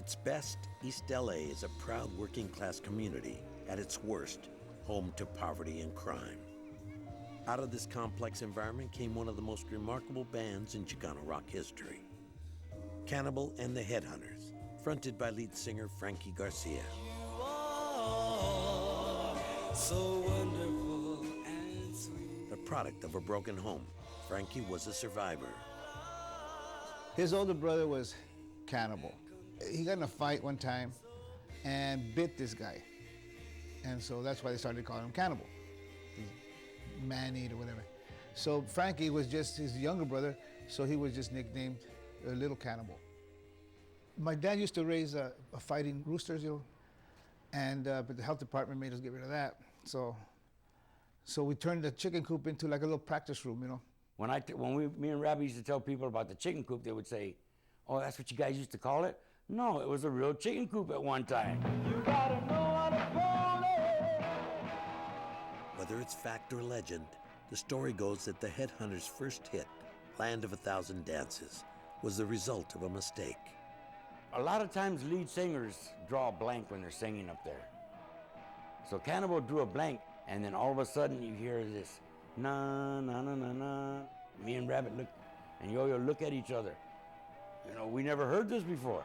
its best, East LA is a proud working-class community. At its worst, home to poverty and crime. Out of this complex environment came one of the most remarkable bands in Chicano rock history, Cannibal and the Headhunters, fronted by lead singer Frankie Garcia. You are so wonderful and sweet. The product of a broken home, Frankie was a survivor. His older brother was Cannibal. He got in a fight one time and bit this guy. And so that's why they started calling him Cannibal. Man-eater or whatever. So Frankie was just his younger brother, so he was just nicknamed Little Cannibal. My dad used to raise fighting roosters, and but the health department made us get rid of that. So we turned the chicken coop into like a little practice room, Me and Rabbi used to tell people about the chicken coop, they would say, "Oh, that's what you guys used to call it?" No, it was a real chicken coop at one time. You gotta know how to call it. Whether it's fact or legend, the story goes that the Headhunters' first hit, Land of 1000 Dances, was the result of a mistake. A lot of times lead singers draw a blank when they're singing up there. So Cannibal drew a blank, and then all of a sudden you hear this, na, na, na, na, na. Me and Rabbit look, and Yo-Yo look at each other. We never heard this before.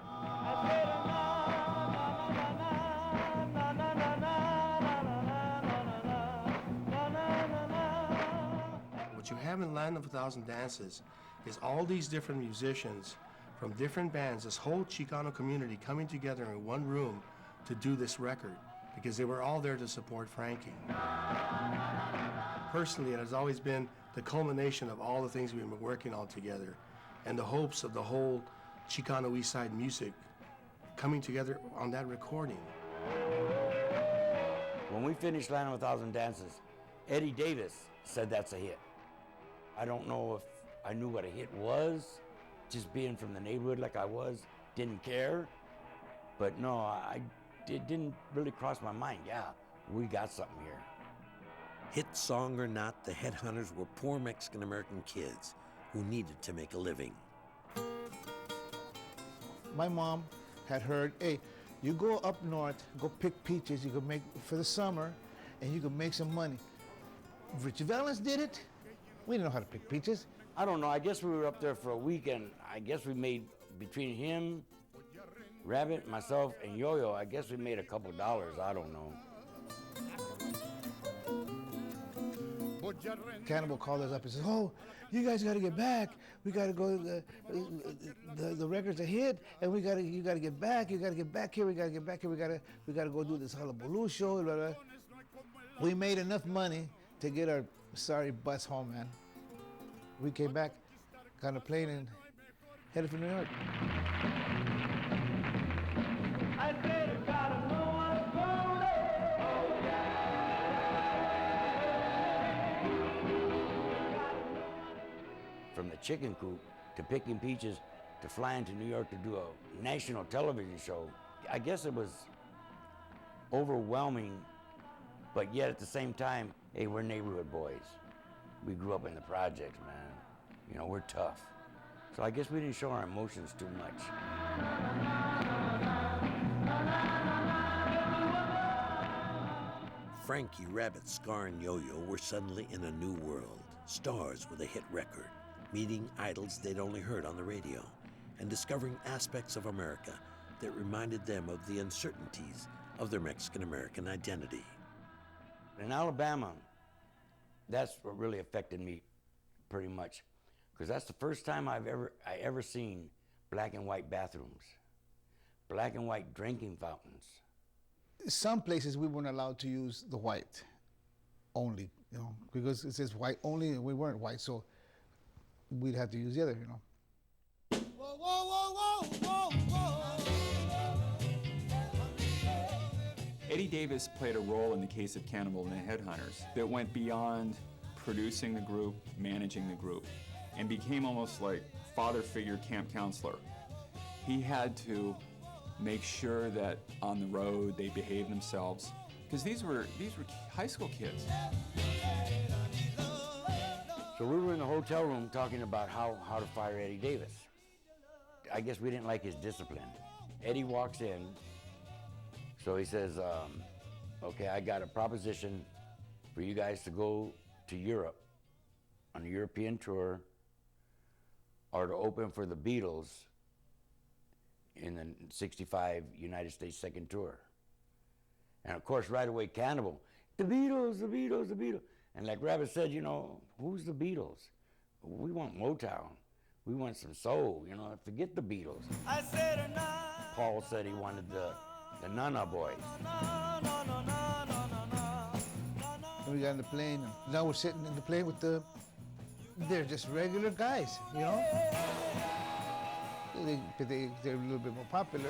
What you have in Land of 1000 Dances is all these different musicians from different bands, this whole Chicano community coming together in one room to do this record because they were all there to support Frankie. Personally, it has always been the culmination of all the things we've been working on together and the hopes of the whole Chicano East Side music coming together on that recording. When we finished Land of 1000 Dances, Eddie Davis said that's a hit. I don't know if I knew what a hit was, just being from the neighborhood like I was, didn't care. But no, it didn't really cross my mind. Yeah, we got something here. Hit song or not, the Headhunters were poor Mexican-American kids who needed to make a living. My mom had heard, hey, you go up north, go pick peaches, you can make for the summer, and you can make some money. Richie Valens did it. We didn't know how to pick peaches. I don't know, I guess we were up there for a week, and I guess we made, between him, Rabbit, myself, and Yo-Yo, I guess we made a couple dollars, I don't know. Cannibal called us up and says, "Oh, you guys got to get back. We got to go. The record's a hit, and you got to get back. You got to get back here. We got to get back here. We got to go do this hullabaloo show." Blah, blah. We made enough money to get our sorry butts home, man. We came back, got on a plane, and headed for New York. I said you gotta know how to call it. Oh, From the chicken coop to picking peaches to flying to New York to do a national television show, I guess it was overwhelming, but yet at the same time, hey, we're neighborhood boys. We grew up in the projects, man. We're tough. So I guess we didn't show our emotions too much. Frankie, Rabbit, Scar, and Yo-Yo were suddenly in a new world, stars with a hit record, meeting idols they'd only heard on the radio, and discovering aspects of America that reminded them of the uncertainties of their Mexican-American identity. In Alabama, that's what really affected me pretty much, because that's the first time I ever seen black and white bathrooms, black and white drinking fountains. Some places we weren't allowed to use the white only, because it says white only, and we weren't white, so we'd have to use the other, Whoa, whoa, whoa, whoa, whoa, whoa. Eddie Davis played a role in the case of Cannibal and the Headhunters that went beyond producing the group, managing the group, and became almost like father figure camp counselor. He had to make sure that on the road they behaved themselves, because these were high school kids. So we were in the hotel room talking about how to fire Eddie Davis. I guess we didn't like his discipline. Eddie walks in. So he says, okay, I got a proposition for you guys to go to Europe on a European tour or to open for the Beatles in the 65 United States second tour. And of course, right away, Cannibal, the Beatles, the Beatles, the Beatles. And like Rabbit said, you know, who's the Beatles? We want Motown. We want some soul, you know, forget the Beatles. I said, Paul said he wanted the Nana Boys. And we got in the plane, and now we're sitting in the plane with they're just regular guys, you know? They're a little bit more popular.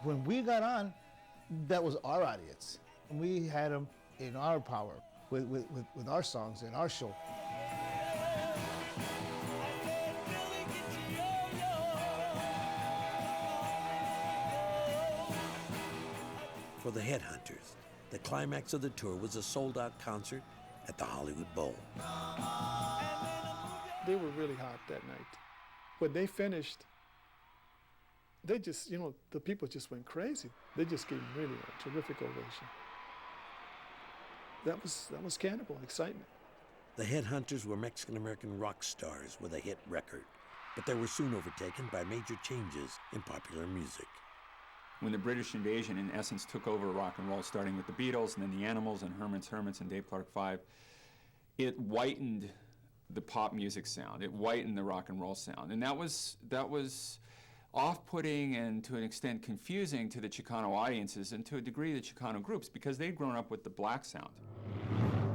When we got on, that was our audience. And we had them in our power with our songs and our show. For the Headhunters, the climax of the tour was a sold-out concert at the Hollywood Bowl. They were really hot that night. When they finished, they just, you know, the people just went crazy. They just gave them really a terrific ovation. That was Cannibal, excitement. The Headhunters were Mexican-American rock stars with a hit record, but they were soon overtaken by major changes in popular music. When the British invasion, in essence, took over rock and roll, starting with the Beatles and then the Animals and Herman's Hermits and Dave Clark 5, it whitened the pop music sound. It whitened the rock and roll sound. And that was off-putting and to an extent confusing to the Chicano audiences and to a degree the Chicano groups because they'd grown up with the black sound.